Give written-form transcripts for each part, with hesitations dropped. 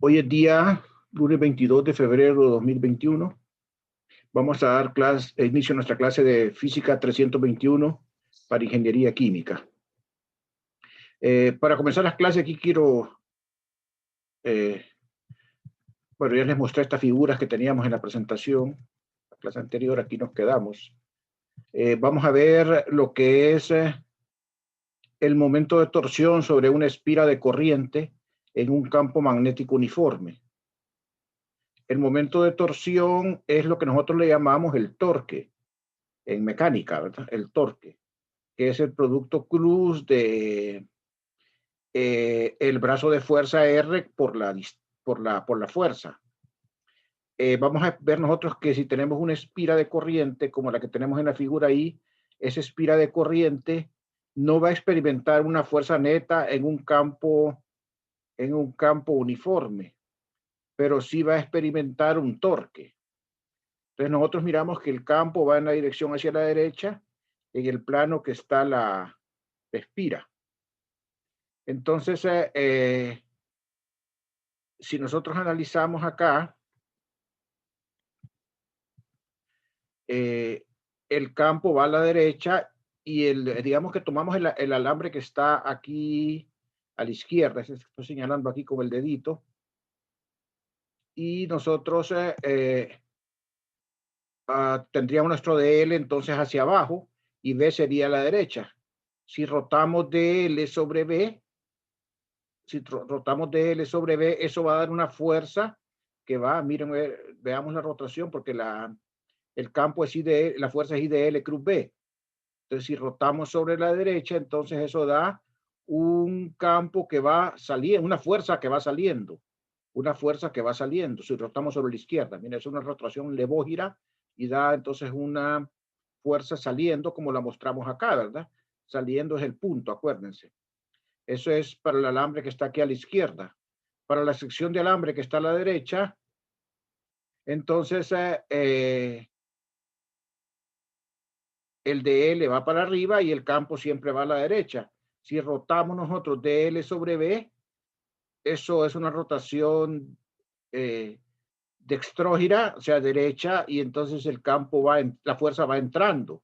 Hoy es día lunes 22 de febrero de 2021. Vamos a dar inicio a nuestra clase de física 321 para ingeniería química. Para comenzar las clases aquí quiero, bueno, ya les mostré estas figuras que teníamos en la presentación, la clase anterior, aquí nos quedamos. Vamos a ver lo que es el momento de torsión sobre una espira de corriente en un campo magnético uniforme. El momento de torsión es lo que nosotros le llamamos el torque en mecánica, ¿verdad? El torque, que es el producto cruz de el brazo de fuerza R por la fuerza. Vamos a ver nosotros que si tenemos una espira de corriente, como la que tenemos en la figura ahí, esa espira de corriente no va a experimentar una fuerza neta en un campo uniforme, pero sí va a experimentar un torque. Entonces nosotros miramos que el campo va en la dirección hacia la derecha en el plano que está la espira. Entonces, si nosotros analizamos acá, el campo va a la derecha y digamos que tomamos el alambre que está aquí a la izquierda, ese que estoy señalando aquí con el dedito, y nosotros tendríamos nuestro DL entonces hacia abajo y B sería a la derecha. Si rotamos DL sobre B, eso va a dar una fuerza que va, miren, veamos la rotación, porque el campo es IDL, la fuerza es IDL cruz B. Entonces, si rotamos sobre la derecha, entonces eso da un campo que va saliendo, una fuerza que va saliendo. Si rotamos sobre la izquierda, miren, es una rotación levógira y da entonces una fuerza saliendo, como la mostramos acá, ¿verdad? Saliendo es el punto, acuérdense. Eso es para el alambre que está aquí a la izquierda. Para la sección de alambre que está a la derecha, entonces el DL va para arriba y el campo siempre va a la derecha. Si rotamos nosotros DL sobre B, eso es una rotación dextrógira, o sea, derecha, y entonces el campo la fuerza va entrando.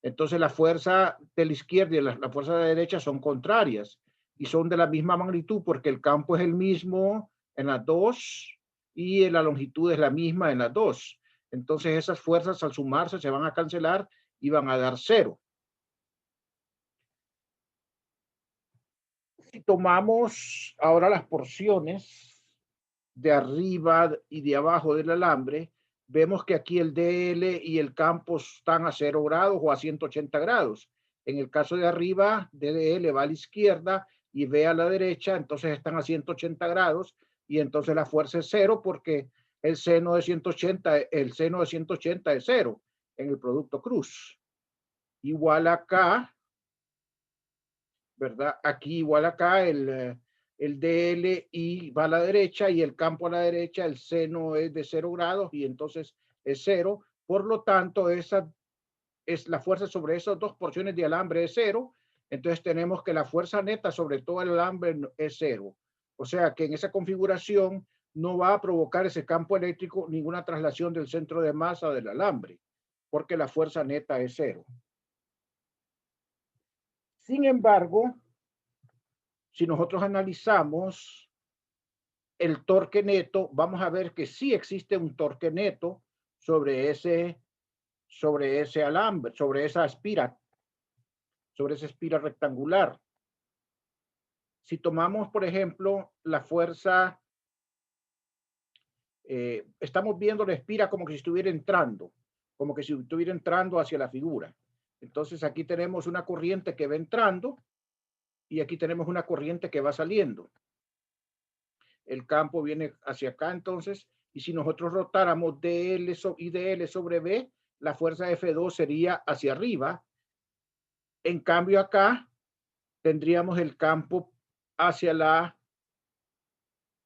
Entonces la fuerza de la izquierda y la fuerza de la derecha son contrarias y son de la misma magnitud porque el campo es el mismo en las dos y la longitud es la misma en las dos. Entonces esas fuerzas al sumarse se van a cancelar y van a dar cero. Si tomamos ahora las porciones de arriba y de abajo del alambre, vemos que aquí el DL y el campo están a 0 grados o a 180 grados. En el caso de arriba, DL va a la izquierda y B a la derecha, entonces están a 180 grados y entonces la fuerza es cero porque el seno de 180 es cero en el producto cruz. Igual acá, ¿verdad? Aquí igual acá el DL y va a la derecha y el campo a la derecha, el seno es de 0 grados y entonces es cero. Por lo tanto, esa es la fuerza sobre esas dos porciones de alambre es cero. Entonces tenemos que la fuerza neta sobre todo el alambre es cero. O sea que en esa configuración no va a provocar ese campo eléctrico ninguna traslación del centro de masa del alambre, porque la fuerza neta es cero. Sin embargo, si nosotros analizamos el torque neto, vamos a ver que sí existe un torque neto sobre ese alambre, sobre esa espira rectangular. Si tomamos, por ejemplo, la fuerza, estamos viendo la espira como que si estuviera entrando, hacia la figura. Entonces aquí tenemos una corriente que va entrando y aquí tenemos una corriente que va saliendo. El campo viene hacia acá entonces, y si nosotros rotáramos DL y DL sobre B, la fuerza F2 sería hacia arriba. En cambio acá tendríamos el campo hacia la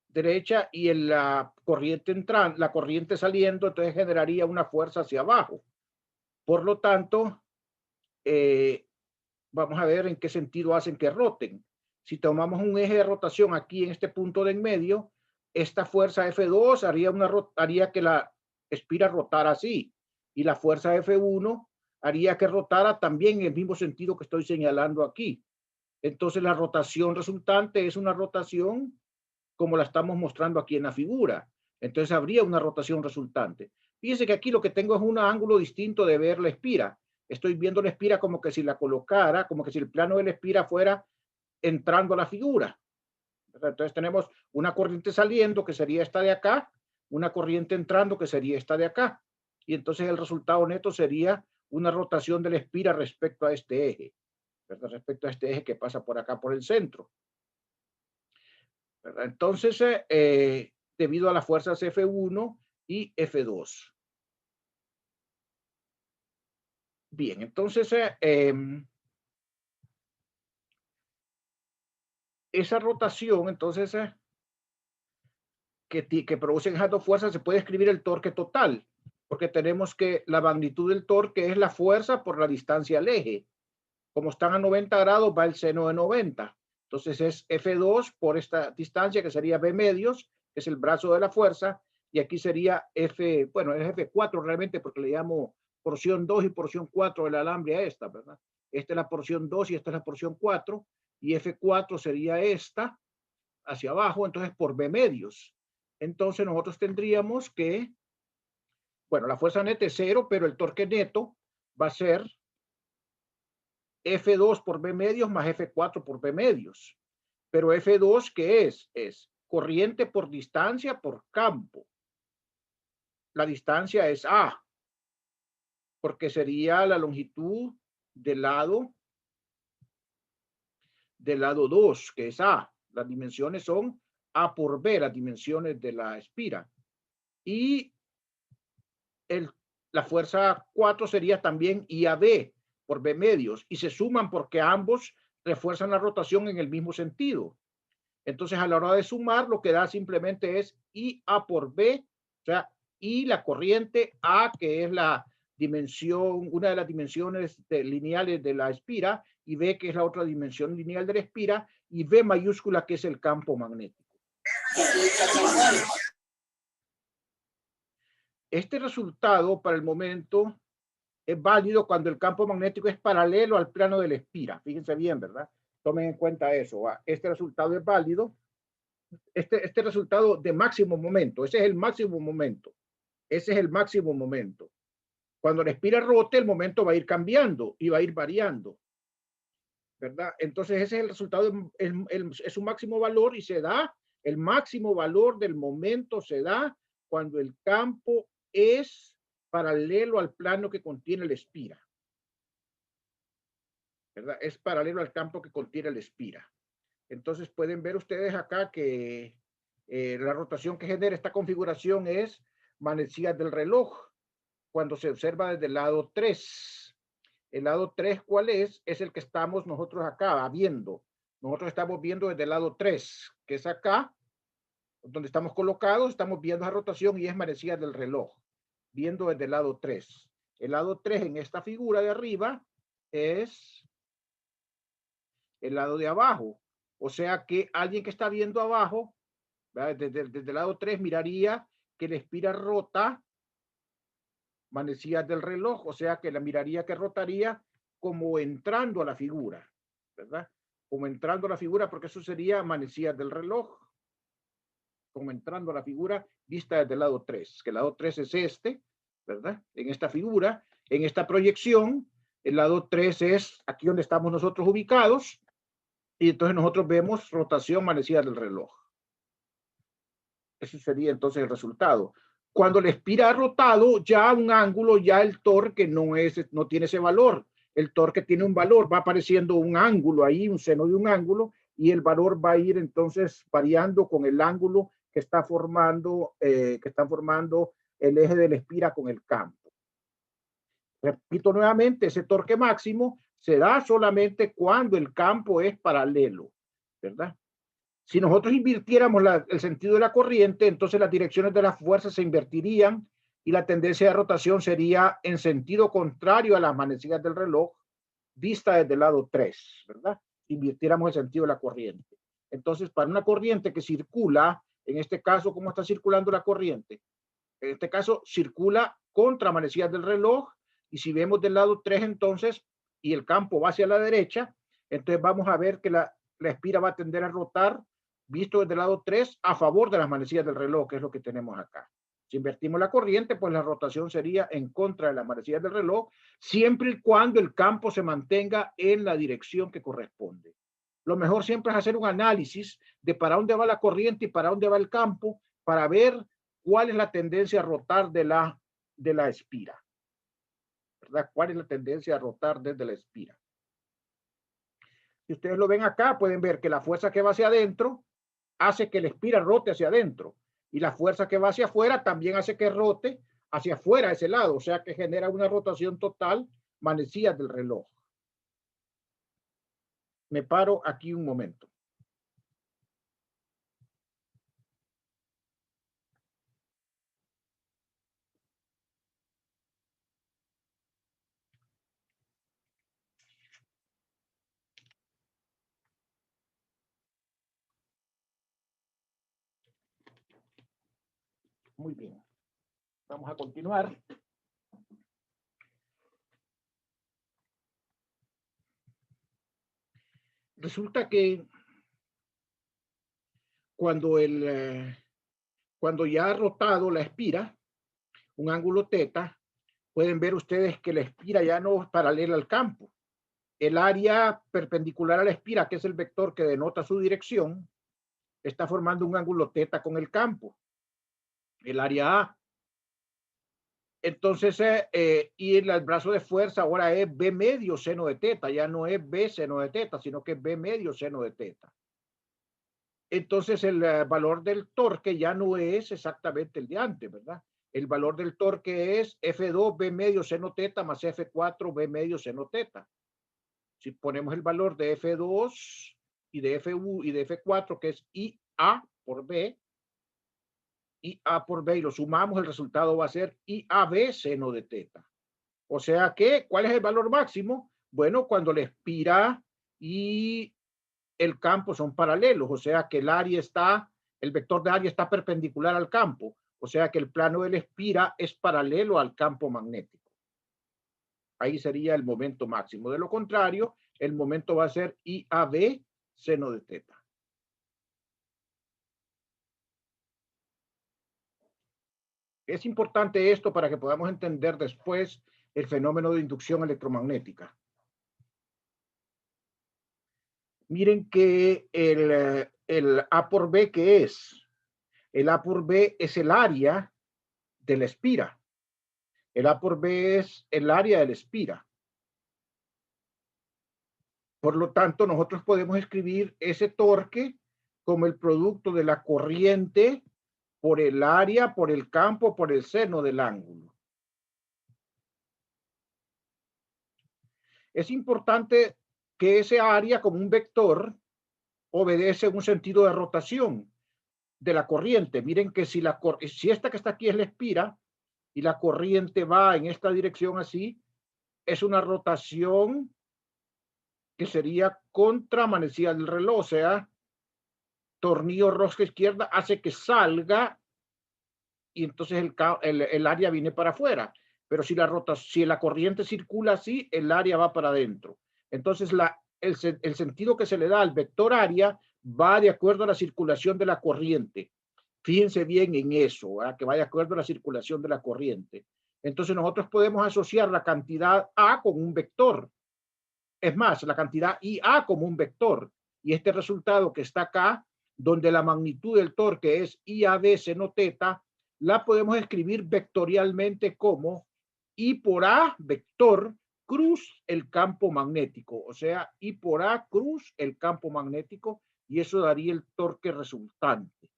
derecha y la corriente saliendo, entonces generaría una fuerza hacia abajo. Por lo tanto, vamos a ver en qué sentido hacen que roten. Si tomamos un eje de rotación aquí en este punto de en medio, esta fuerza F2 haría que la espira rotara así, y la fuerza F1 haría que rotara también en el mismo sentido que estoy señalando aquí. Entonces la rotación resultante es una rotación como la estamos mostrando aquí en la figura. Entonces habría una rotación resultante. Fíjense que aquí lo que tengo es un ángulo distinto de ver la espira. Estoy viendo la espira como que si la colocara, como que si el plano de la espira fuera entrando a la figura. Entonces tenemos una corriente saliendo, que sería esta de acá, una corriente entrando, que sería esta de acá. Y entonces el resultado neto sería una rotación de la espira respecto a este eje, ¿verdad? Respecto a este eje que pasa por acá, por el centro, ¿verdad? Entonces, debido a las fuerzas F1 y F2. Bien, entonces, esa rotación, entonces, que producen esas dos fuerzas, se puede escribir el torque total, porque tenemos que la magnitud del torque es la fuerza por la distancia al eje. Como están a 90 grados, va el seno de 90. Entonces es F2 por esta distancia, que sería B medios, que es el brazo de la fuerza, y aquí sería F, bueno, es F4 realmente, porque le llamo porción 2 y porción 4 del alambre a esta, ¿verdad? Esta es la porción 2 y esta es la porción 4, y F4 sería esta, hacia abajo, entonces por B medios. Entonces nosotros tendríamos que, bueno, la fuerza neta es 0, pero el torque neto va a ser F2 por B medios más F4 por B medios. Pero F2, ¿qué es? Es corriente por distancia por campo. La distancia es A, porque sería la longitud del lado 2, que es A. Las dimensiones son A por B, las dimensiones de la espira. Y la fuerza 4 sería también IAB por B medios, y se suman porque ambos refuerzan la rotación en el mismo sentido. Entonces, a la hora de sumar, lo que da simplemente es IA por B, o sea, I la corriente, A, que es la dimensión, una de las dimensiones lineales de la espira, y B, que es la otra dimensión lineal de la espira, y B mayúscula, que es el campo magnético. Este resultado, para el momento, es válido cuando el campo magnético es paralelo al plano de la espira. Fíjense bien, ¿verdad? Tomen en cuenta eso. Este resultado es válido. Este resultado de máximo momento, ese es el máximo momento. Ese es el máximo momento. Cuando la espira rote, el momento va a ir cambiando y va a ir variando, ¿verdad? Entonces ese es el resultado, es su máximo valor, y se da, el máximo valor del momento se da cuando el campo es paralelo al plano que contiene la espira, ¿verdad? Es paralelo al campo que contiene la espira. Entonces pueden ver ustedes acá que la rotación que genera esta configuración es manecillas del reloj cuando se observa desde el lado 3. El lado 3, ¿cuál es? Es el que estamos nosotros acá viendo. Nosotros estamos viendo desde el lado 3, que es acá, donde estamos colocados, estamos viendo la rotación y es manecillas del reloj, viendo desde el lado 3. El lado 3 en esta figura de arriba es el lado de abajo. O sea que alguien que está viendo abajo, desde el lado 3, miraría que la espira rota manecillas del reloj, o sea que la miraría que rotaría como entrando a la figura, ¿verdad? Como entrando a la figura, porque eso sería manecillas del reloj, como entrando a la figura vista desde el lado 3, que el lado 3 es este, ¿verdad? En esta figura, en esta proyección, el lado 3 es aquí donde estamos nosotros ubicados, y entonces nosotros vemos rotación manecillas del reloj. Ese sería entonces el resultado. Cuando la espira ha rotado ya un ángulo, ya el torque no tiene ese valor. El torque tiene un valor, va apareciendo un ángulo ahí, un seno de un ángulo, y el valor va a ir entonces variando con el ángulo que está formando el eje de la espira con el campo. Repito nuevamente, ese torque máximo se da solamente cuando el campo es paralelo, ¿verdad? Si nosotros invirtiéramos el sentido de la corriente, entonces las direcciones de las fuerzas se invertirían y la tendencia de rotación sería en sentido contrario a las manecillas del reloj, vista desde el lado 3, ¿verdad? Si invirtiéramos el sentido de la corriente. Entonces, para una corriente que circula En este caso, ¿cómo está circulando la corriente? En este caso, circula contra manecillas del reloj, y si vemos del lado 3 entonces, y el campo va hacia la derecha, entonces vamos a ver que la espira va a tender a rotar, visto desde el lado 3, a favor de las manecillas del reloj, que es lo que tenemos acá. Si invertimos la corriente, pues la rotación sería en contra de las manecillas del reloj, siempre y cuando el campo se mantenga en la dirección que corresponde. Lo mejor siempre es hacer un análisis de para dónde va la corriente y para dónde va el campo, para ver cuál es la tendencia a rotar de la espira, ¿verdad? ¿Cuál es la tendencia a rotar desde la espira? Si ustedes lo ven acá, pueden ver que la fuerza que va hacia adentro hace que la espira rote hacia adentro, y la fuerza que va hacia afuera también hace que rote hacia afuera, ese lado, o sea que genera una rotación total manecillas del reloj. Me paro aquí un momento. Muy bien. Vamos a continuar. Resulta que cuando ya ha rotado la espira, un ángulo θ, pueden ver ustedes que la espira ya no es paralela al campo. El área perpendicular a la espira, que es el vector que denota su dirección, está formando un ángulo θ con el campo, el área A. Entonces, y el brazo de fuerza ahora es B medio seno de θ, ya no es B seno de θ, sino que es B medio seno de θ. Entonces el valor del torque ya no es exactamente el de antes, ¿verdad? El valor del torque es F2 B medio seno θ más F4 B medio seno θ. Si ponemos el valor de F2 y de F1 y de F4, que es IA por B, IA por B, y lo sumamos, el resultado va a ser IAB seno de θ. O sea que, ¿cuál es el valor máximo? Bueno, cuando la espira y el campo son paralelos, o sea que el vector de área está perpendicular al campo, o sea que el plano de la espira es paralelo al campo magnético. Ahí sería el momento máximo. De lo contrario, el momento va a ser IAB seno de θ. Es importante esto para que podamos entender después el fenómeno de inducción electromagnética. Miren que el A por B, ¿qué es? El A por B es el área de la espira. El A por B es el área de la espira. Por lo tanto, nosotros podemos escribir ese torque como el producto de la corriente por el área, por el campo, por el seno del ángulo. Es importante que ese área como un vector obedece un sentido de rotación de la corriente. Miren que si esta que está aquí es la espira y la corriente va en esta dirección así, es una rotación que sería contra manecilla del reloj, o sea, tornillo rosca izquierda hace que salga y entonces el área viene para afuera. Pero si la corriente circula así, el área va para adentro. Entonces el sentido que se le da al vector área va de acuerdo a la circulación de la corriente. Fíjense bien en eso, ¿verdad? Que va de acuerdo a la circulación de la corriente. Entonces nosotros podemos asociar la cantidad A con un vector. Es más, la cantidad IA como un vector. Y este resultado que está acá, donde la magnitud del torque es IAB seno θ, la podemos escribir vectorialmente como I por A vector cruz el campo magnético. O sea, I por A cruz el campo magnético, y eso daría el torque resultante.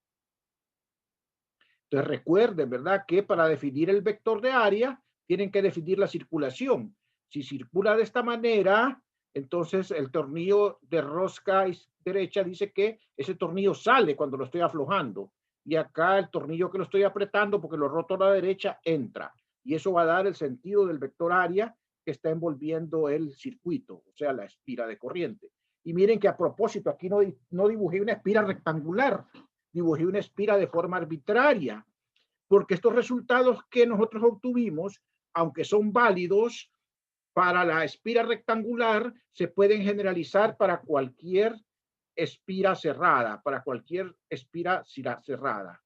Entonces recuerden, ¿verdad?, que para definir el vector de área tienen que definir la circulación. Si circula de esta manera, entonces el tornillo de rosca derecha dice que ese tornillo sale cuando lo estoy aflojando. Y acá el tornillo que lo estoy apretando porque lo roto a la derecha entra. Y eso va a dar el sentido del vector área que está envolviendo el circuito, o sea, la espira de corriente. Y miren que a propósito, aquí no dibujé una espira rectangular, dibujé una espira de forma arbitraria, porque estos resultados que nosotros obtuvimos, aunque son válidos para la espira rectangular, se pueden generalizar para cualquier espira cerrada, para cualquier espira cerrada.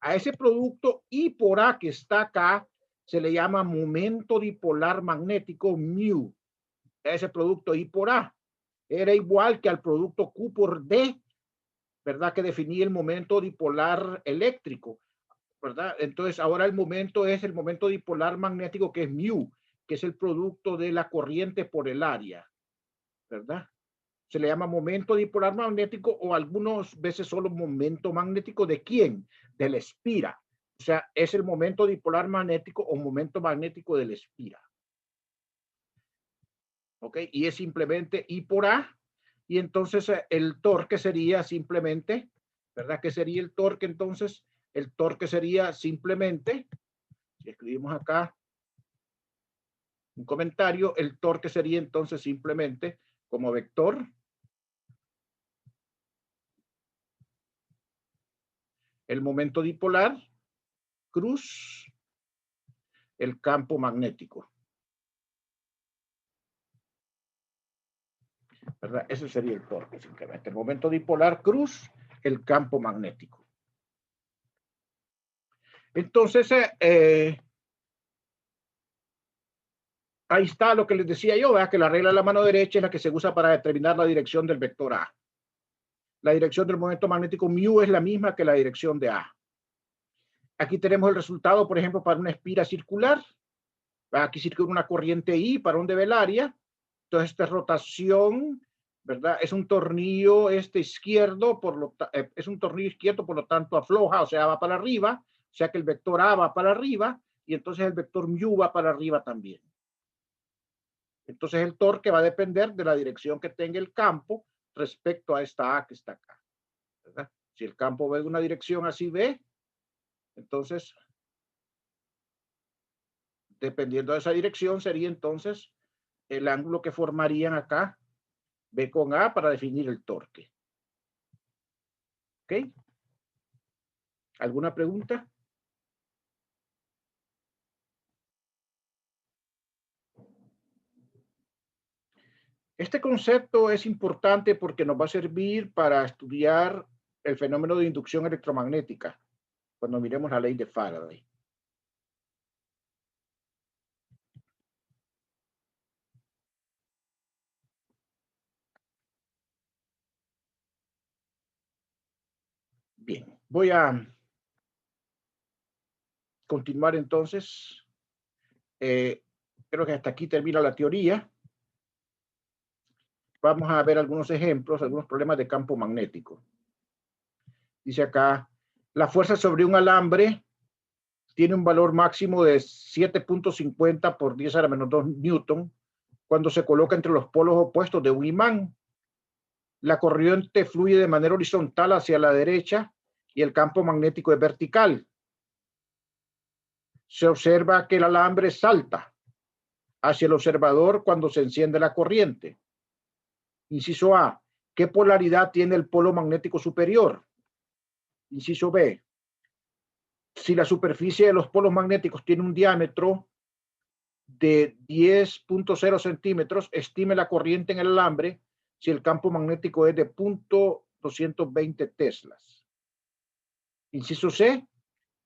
A ese producto I por A que está acá se le llama momento dipolar magnético mu. Ese producto I por A era igual que al producto Q por D, ¿verdad? Que definía el momento dipolar eléctrico, ¿verdad? Entonces ahora el momento es el momento dipolar magnético, que es mu, que es el producto de la corriente por el área, ¿verdad? Se le llama momento dipolar magnético o algunas veces solo momento magnético. ¿De quién? De la espira. O sea, es el momento dipolar magnético o momento magnético de la espira. ¿Ok? Y es simplemente I por A. Y entonces el torque sería simplemente, ¿verdad? ¿Qué sería el torque entonces? El torque sería simplemente, si escribimos acá un comentario, el torque sería entonces simplemente como vector el momento dipolar cruz el campo magnético, ¿verdad? Ese sería el torque simplemente. El momento dipolar cruz el campo magnético. Entonces, ahí está lo que les decía yo, ¿verdad? Que la regla de la mano derecha es la que se usa para determinar la dirección del vector A. La dirección del momento magnético mu es la misma que la dirección de A. Aquí tenemos el resultado, por ejemplo, para una espira circular. Aquí circula una corriente I para un develaria. Entonces, esta rotación, ¿verdad? Es un tornillo izquierdo, es un tornillo izquierdo, por lo tanto afloja, o sea, va para arriba, o sea que el vector A va para arriba, y entonces el vector mu va para arriba también. Entonces el torque va a depender de la dirección que tenga el campo respecto a esta A que está acá, ¿verdad? Si el campo va en una dirección así B, entonces, dependiendo de esa dirección, sería entonces el ángulo que formarían acá B con A para definir el torque. ¿Ok? ¿Alguna pregunta? Este concepto es importante porque nos va a servir para estudiar el fenómeno de inducción electromagnética cuando miremos la ley de Faraday. Bien, voy a continuar entonces. Creo que hasta aquí termina la teoría. Vamos a ver algunos ejemplos, algunos problemas de campo magnético. Dice acá, la fuerza sobre un alambre tiene un valor máximo de 7.50 por 10 a la menos 2 newton cuando se coloca entre los polos opuestos de un imán. La corriente fluye de manera horizontal hacia la derecha y el campo magnético es vertical. Se observa que el alambre salta hacia el observador cuando se enciende la corriente. Inciso A, ¿qué polaridad tiene el polo magnético superior? Inciso B, si la superficie de los polos magnéticos tiene un diámetro de 10.0 centímetros, estime la corriente en el alambre si el campo magnético es de 0.220 teslas. Inciso C,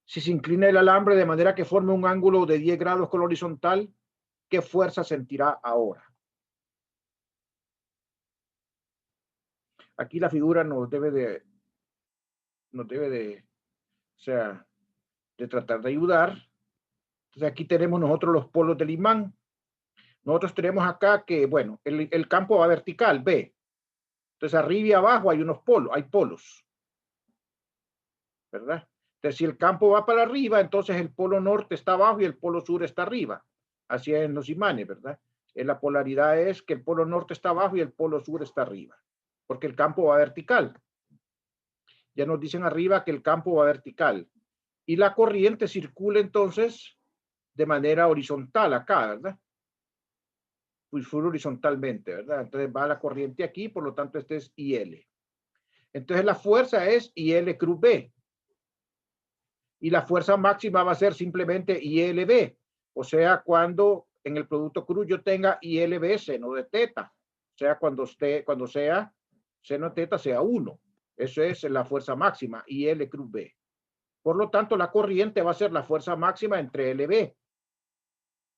si se inclina el alambre de manera que forme un ángulo de 10 grados con la horizontal, ¿qué fuerza sentirá ahora? Aquí la figura nos debe de, o sea, de tratar de ayudar. Entonces aquí tenemos nosotros los polos del imán. Nosotros tenemos acá que, bueno, el campo va vertical, B. Entonces arriba y abajo hay unos polos, hay polos, ¿verdad? Entonces si el campo va para arriba, entonces el polo norte está abajo y el polo sur está arriba. Así es en los imanes, ¿verdad? La polaridad es que el polo norte está abajo y el polo sur está arriba, porque el campo va vertical. Ya nos dicen arriba que el campo va vertical. Y la corriente circula entonces de manera horizontal acá, ¿verdad? Pues fue horizontalmente, ¿verdad? Entonces va la corriente aquí, por lo tanto este es IL. Entonces la fuerza es IL cruz B. Y la fuerza máxima va a ser simplemente ILB. O sea, cuando en el producto cruz yo tenga ILB seno de teta. O sea, cuando sea seno de teta sea 1. Eso es la fuerza máxima, IL cruz B. Por lo tanto, la corriente va a ser la fuerza máxima entre LB.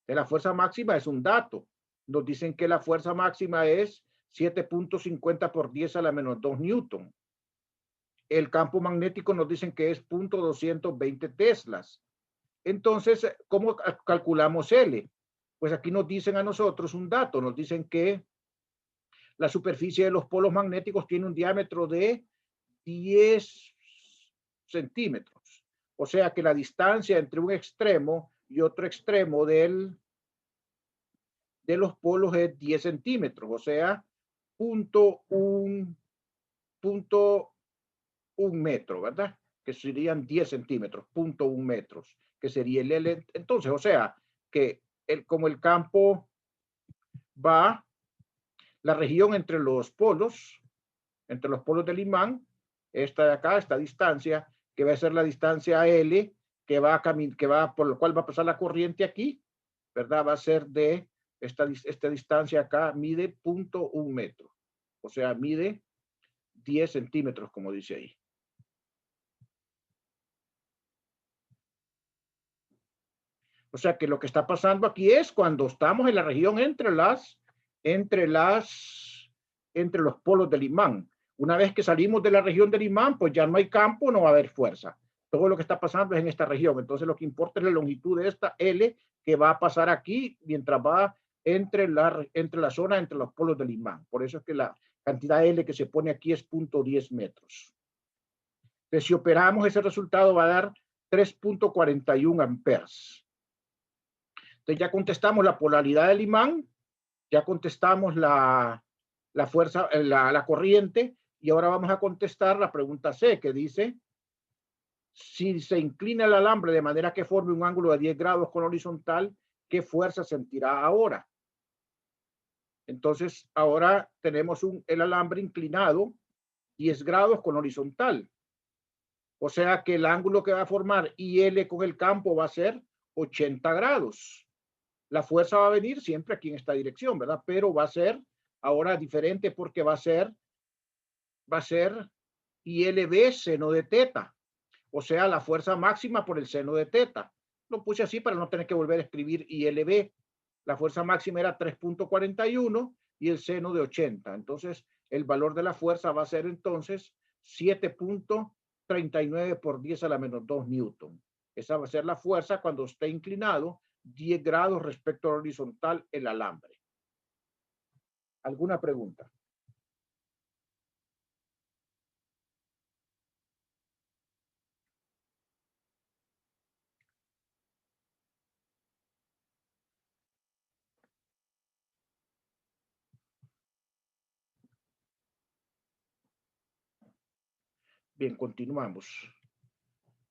La fuerza máxima es un dato. Nos dicen que la fuerza máxima es 7.50 por 10 a la menos 2 newton. El campo magnético nos dicen que es 0.220 teslas. Entonces, ¿cómo calculamos L? Pues aquí nos dicen a nosotros un dato. Nos dicen que la superficie de los polos magnéticos tiene un diámetro de 10 centímetros. O sea que la distancia entre un extremo y otro extremo de los polos es 10 centímetros. O sea, 0.1 metro, ¿verdad? Que serían 10 centímetros, 0.1 metros, que sería el L. Entonces, o sea, que como el campo va, la región entre los polos del imán, esta de acá, esta distancia, que va a ser la distancia L, por lo cual va a pasar la corriente aquí, ¿verdad? Va a ser de esta distancia acá, mide 0.1 metro. O sea, mide 10 centímetros, como dice ahí. O sea que lo que está pasando aquí es cuando estamos en la región entre los polos del imán. Una vez que salimos de la región del imán, pues ya no hay campo, no va a haber fuerza. Todo lo que está pasando es en esta región. Entonces lo que importa es la longitud de esta L que va a pasar aquí mientras va entre la zona, entre los polos del imán. Por eso es que la cantidad L que se pone aquí es 0.10 metros. Entonces, si operamos ese resultado va a dar 3.41 amperes. Entonces ya contestamos la polaridad del imán, ya contestamos la fuerza, la corriente, y ahora vamos a contestar la pregunta C, que dice, si se inclina el alambre de manera que forme un ángulo de 10 grados con horizontal, ¿qué fuerza sentirá ahora? Entonces, ahora tenemos el alambre inclinado 10 grados con horizontal. O sea que el ángulo que va a formar IL con el campo va a ser 80 grados. La fuerza va a venir siempre aquí en esta dirección, ¿verdad? Pero va a ser ahora diferente porque va a ser ILB seno de teta. O sea, la fuerza máxima por el seno de teta. Lo puse así para no tener que volver a escribir ILB. La fuerza máxima era 3.41 y el seno de 80. Entonces, el valor de la fuerza va a ser entonces 7.39 por 10 a la menos 2 newton. Esa va a ser la fuerza cuando esté inclinado 10 grados respecto al horizontal el alambre. ¿Alguna pregunta? Bien, continuamos.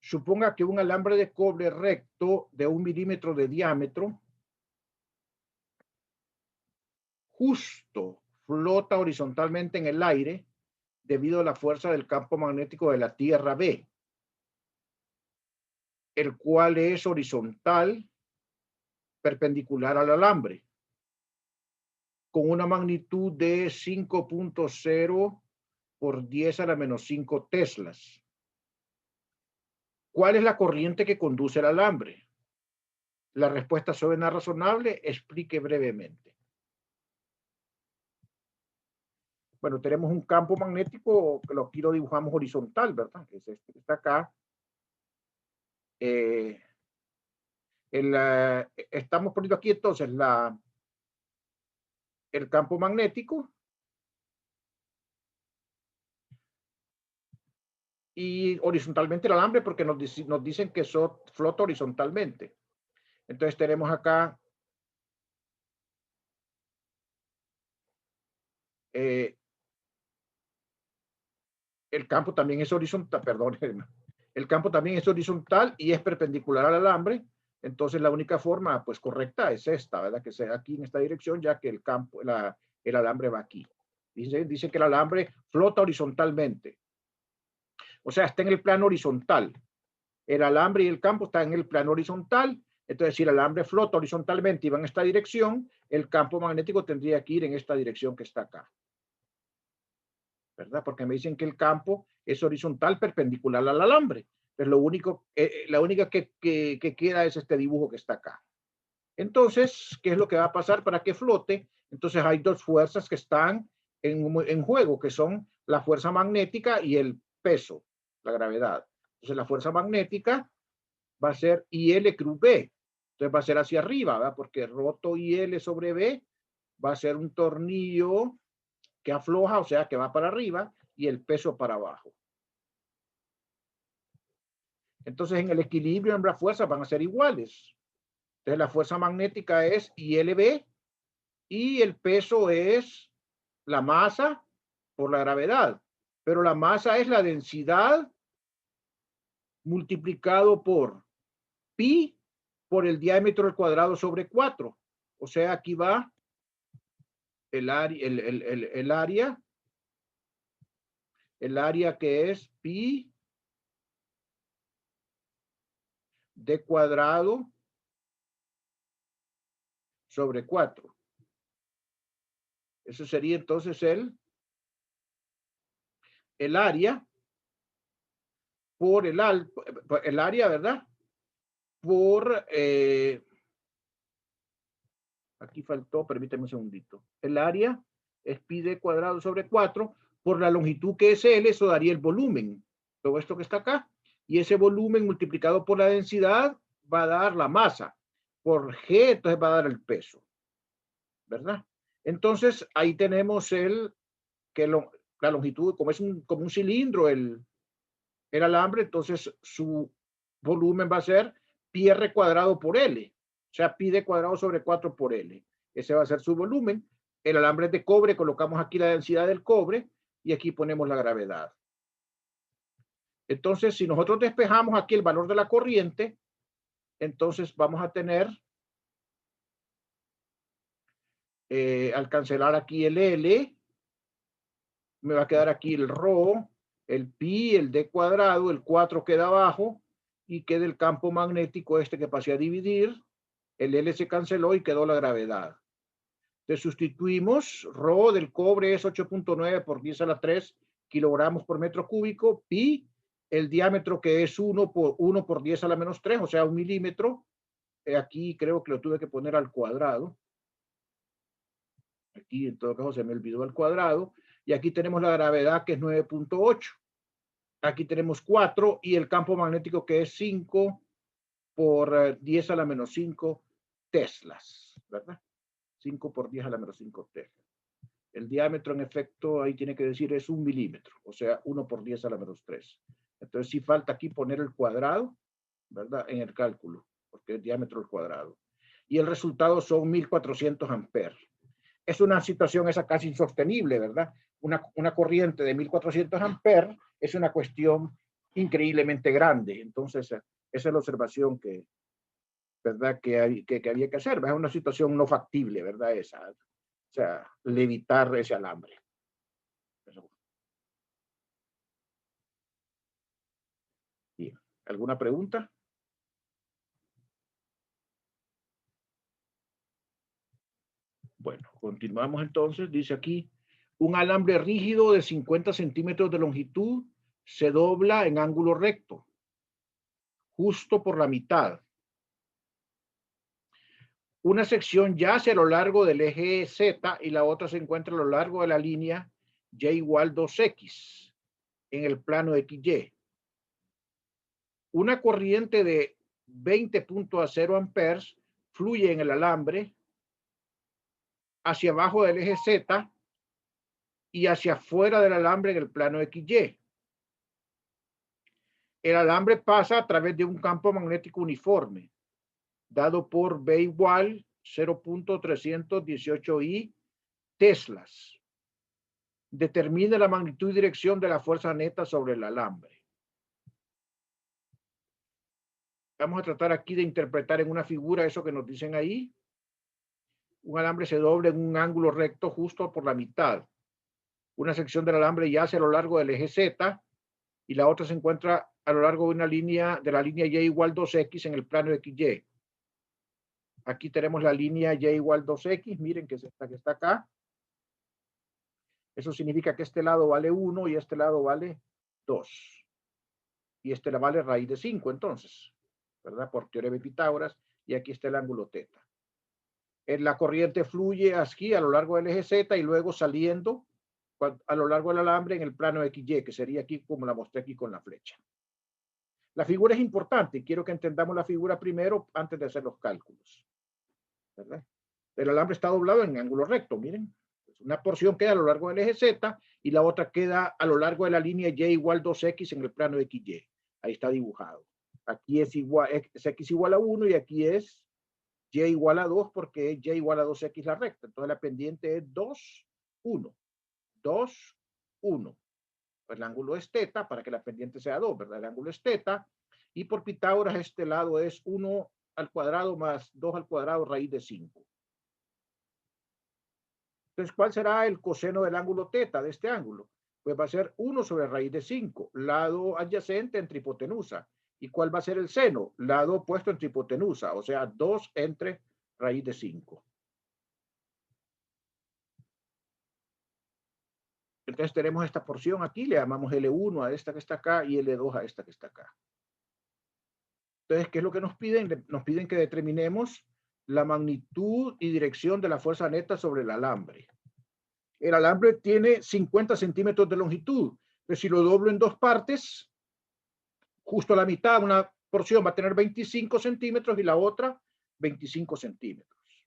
Suponga que un alambre de cobre recto de 1 milímetro de diámetro justo flota horizontalmente en el aire debido a la fuerza del campo magnético de la Tierra B, el cual es horizontal perpendicular al alambre, con una magnitud de 5.0 por 10 a la menos 5 teslas. ¿Cuál es la corriente que conduce el alambre? La respuesta suena razonable, explique brevemente. Bueno, tenemos un campo magnético que aquí lo dibujamos horizontal, ¿verdad? Que es este que está acá. Estamos poniendo aquí entonces el campo magnético y horizontalmente el alambre porque nos dicen que eso flota horizontalmente. Entonces tenemos acá el campo también es horizontal, perdón, el campo también es horizontal y es perpendicular al alambre. Entonces la única forma pues correcta es esta, ¿verdad? Que sea aquí en esta dirección, ya que el alambre va aquí. Dice que el alambre flota horizontalmente. O sea, está en el plano horizontal. El alambre y el campo están en el plano horizontal. Entonces, si el alambre flota horizontalmente y va en esta dirección, el campo magnético tendría que ir en esta dirección que está acá. ¿Verdad? Porque me dicen que el campo es horizontal perpendicular al alambre. Pero lo único, la única que queda es este dibujo que está acá. Entonces, ¿qué es lo que va a pasar para que flote? Entonces hay dos fuerzas que están en juego, que son la fuerza magnética y el peso, la gravedad. Entonces la fuerza magnética va a ser IL cruz B. Entonces va a ser hacia arriba, ¿verdad? Porque roto IL sobre B va a ser un tornillo que afloja, o sea, que va para arriba, y el peso para abajo. Entonces en el equilibrio ambas fuerzas van a ser iguales. Entonces la fuerza magnética es ILB y el peso es la masa por la gravedad. Pero la masa es la densidad multiplicado por pi por el diámetro al cuadrado sobre 4. O sea, aquí va el área que es pi d cuadrado sobre 4. Eso sería entonces el área por el área, ¿verdad? Por, aquí faltó, permíteme un segundito. El área es pi d cuadrado sobre 4 por la longitud que es L, eso daría el volumen. Todo esto que está acá. Y ese volumen multiplicado por la densidad va a dar la masa. Por G, entonces va a dar el peso. ¿Verdad? Entonces, ahí tenemos la longitud, como es como un cilindro el alambre, entonces su volumen va a ser pi r cuadrado por L. O sea, pi d cuadrado sobre 4 por L. Ese va a ser su volumen. El alambre es de cobre, colocamos aquí la densidad del cobre y aquí ponemos la gravedad. Entonces, si nosotros despejamos aquí el valor de la corriente, entonces vamos a tener, al cancelar aquí el L, me va a quedar aquí el ρ, el pi, el d cuadrado, el 4 queda abajo y queda el campo magnético este que pasé a dividir. El L se canceló y quedó la gravedad. Entonces sustituimos, ρ del cobre es 8.9 por 10 a la 3 kilogramos por metro cúbico, pi, el diámetro que es 1 por 10 a la menos 3, o sea, 1 milímetro. Aquí creo que lo tuve que poner al cuadrado. Aquí en todo caso se me olvidó al cuadrado. Y aquí tenemos la gravedad que es 9.8. Aquí tenemos 4 y el campo magnético que es 5 por 10 a la menos 5 teslas, ¿verdad? 5 por 10 a la menos 5 teslas. El diámetro en efecto ahí tiene que decir es 1 milímetro, o sea, 1 por 10 a la menos 3. Entonces sí falta aquí poner el cuadrado, ¿verdad? En el cálculo, porque el diámetro al cuadrado. Y el resultado son 1400 amperes. Es una situación esa casi insostenible, ¿verdad? Una corriente de 1400 amperes es una cuestión increíblemente grande. Entonces, esa es la observación que, ¿verdad? Que había que hacer. Es una situación no factible, ¿verdad? Esa. O sea, levitar ese alambre. Bien. ¿Alguna pregunta? Bueno, continuamos entonces. Dice aquí, un alambre rígido de 50 centímetros de longitud se dobla en ángulo recto, justo por la mitad. Una sección yace a lo largo del eje Z y la otra se encuentra a lo largo de la línea Y igual 2X en el plano XY. Una corriente de 20.0 amperes fluye en el alambre hacia abajo del eje Z y hacia afuera del alambre en el plano XY. El alambre pasa a través de un campo magnético uniforme, dado por B igual 0.318 I teslas. Determina la magnitud y dirección de la fuerza neta sobre el alambre. Vamos a tratar aquí de interpretar en una figura eso que nos dicen ahí. Un alambre se dobla en un ángulo recto justo por la mitad. Una sección del alambre yace a lo largo del eje Z y la otra se encuentra a lo largo de una línea, de la línea y igual 2x en el plano XY. Aquí tenemos la línea y igual 2x, miren que es esta que está acá. Eso significa que este lado vale 1 y este lado vale 2. Y este la vale raíz de 5, entonces, ¿verdad? Por teorema de Pitágoras, y aquí está el ángulo teta. La corriente fluye aquí a lo largo del eje Z y luego saliendo a lo largo del alambre en el plano XY, que sería aquí como la mostré aquí con la flecha. La figura es importante, quiero que entendamos la figura primero antes de hacer los cálculos, ¿verdad? El alambre está doblado en ángulo recto, miren. Una porción queda a lo largo del eje Z y la otra queda a lo largo de la línea Y igual 2X en el plano XY. Ahí está dibujado. Aquí es X igual a 1 y aquí es Y igual a 2 porque es Y igual a 2X la recta. Entonces la pendiente es 2, 1. 2, 1. Pues el ángulo es teta para que la pendiente sea 2, ¿verdad? El ángulo es teta. Y por Pitágoras este lado es 1 al cuadrado más 2 al cuadrado raíz de 5. Entonces, ¿cuál será el coseno del ángulo teta de este ángulo? Pues va a ser 1 sobre raíz de 5, lado adyacente entre hipotenusa. ¿Y cuál va a ser el seno? Lado opuesto entre hipotenusa, o sea, 2 entre raíz de 5. Entonces tenemos esta porción aquí, le llamamos L1 a esta que está acá y L2 a esta que está acá. Entonces, ¿qué es lo que nos piden? Nos piden que determinemos la magnitud y dirección de la fuerza neta sobre el alambre. El alambre tiene 50 centímetros de longitud, pero si lo doblo en dos partes, justo a la mitad, una porción va a tener 25 centímetros y la otra 25 centímetros.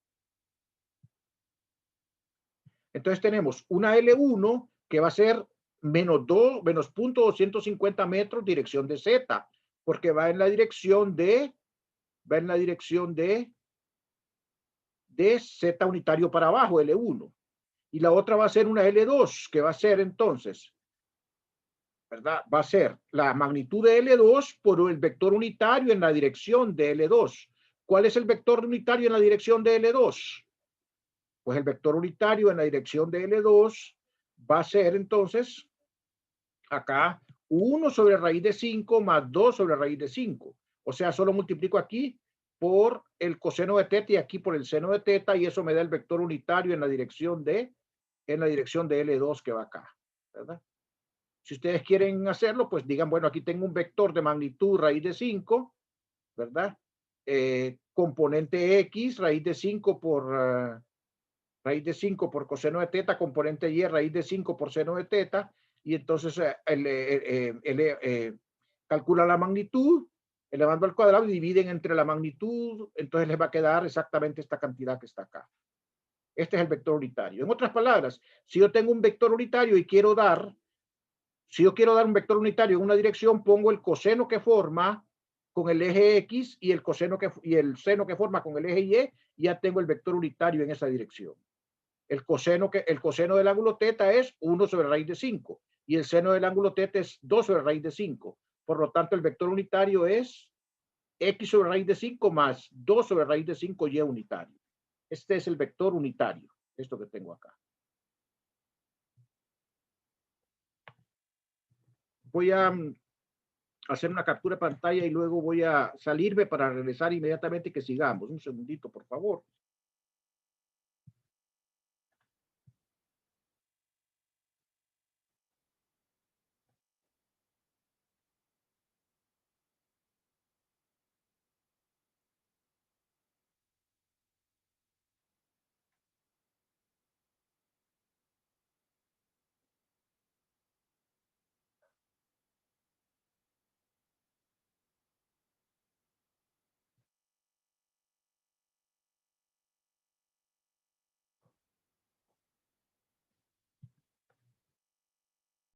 Entonces tenemos una L1 que va a ser menos 0.250 metros dirección de Z, porque va en la dirección de Z unitario para abajo, L1. Y la otra va a ser una L2, que va a ser entonces, ¿verdad? Va a ser la magnitud de L2 por el vector unitario en la dirección de L2. ¿Cuál es el vector unitario en la dirección de L2? Pues el vector unitario en la dirección de L2 va a ser entonces acá 1 sobre raíz de 5 más 2 sobre raíz de 5. O sea, solo multiplico aquí por el coseno de teta y aquí por el seno de teta y eso me da el vector unitario en la dirección de L2 que va acá, ¿verdad? Si ustedes quieren hacerlo, pues digan, bueno, aquí tengo un vector de magnitud raíz de 5, ¿verdad? Componente X, raíz de 5 por raíz de 5 por coseno de teta, componente Y, raíz de 5 por seno de teta, y entonces calcula la magnitud, elevando al cuadrado y dividen entre la magnitud, entonces les va a quedar exactamente esta cantidad que está acá. Este es el vector unitario. En otras palabras, si yo tengo un vector unitario y quiero dar, si yo quiero dar un vector unitario en una dirección, pongo el coseno que forma con el eje X y el seno que forma con el eje Y, y ya tengo el vector unitario en esa dirección. El coseno del ángulo teta es 1 sobre raíz de 5 y el seno del ángulo teta es 2 sobre raíz de 5. Por lo tanto, el vector unitario es X sobre raíz de 5 más 2 sobre raíz de 5 Y unitario. Este es el vector unitario, esto que tengo acá. Voy a hacer una captura de pantalla y luego voy a salirme para regresar inmediatamente y que sigamos. Un segundito, por favor.